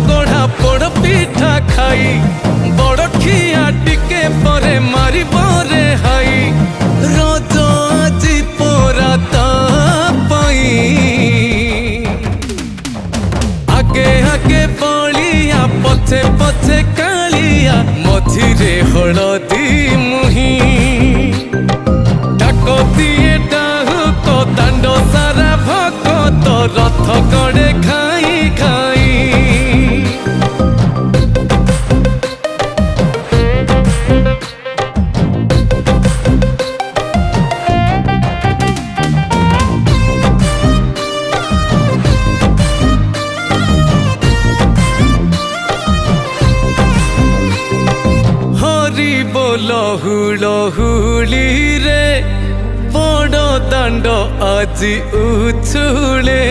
गढ़ा पोड़ पिठा खाई बड़ खिया टिके परे मारी बरे हाई रज আজি पोरा तापाई आगे आगे बलिया पछे पछे कालिया मझिरे हलदी मुही डाक दिए डाहुक दांड सारा भगत रथ गड़े खाई खाई लहुली रे बड़ दांड আজি उछुले।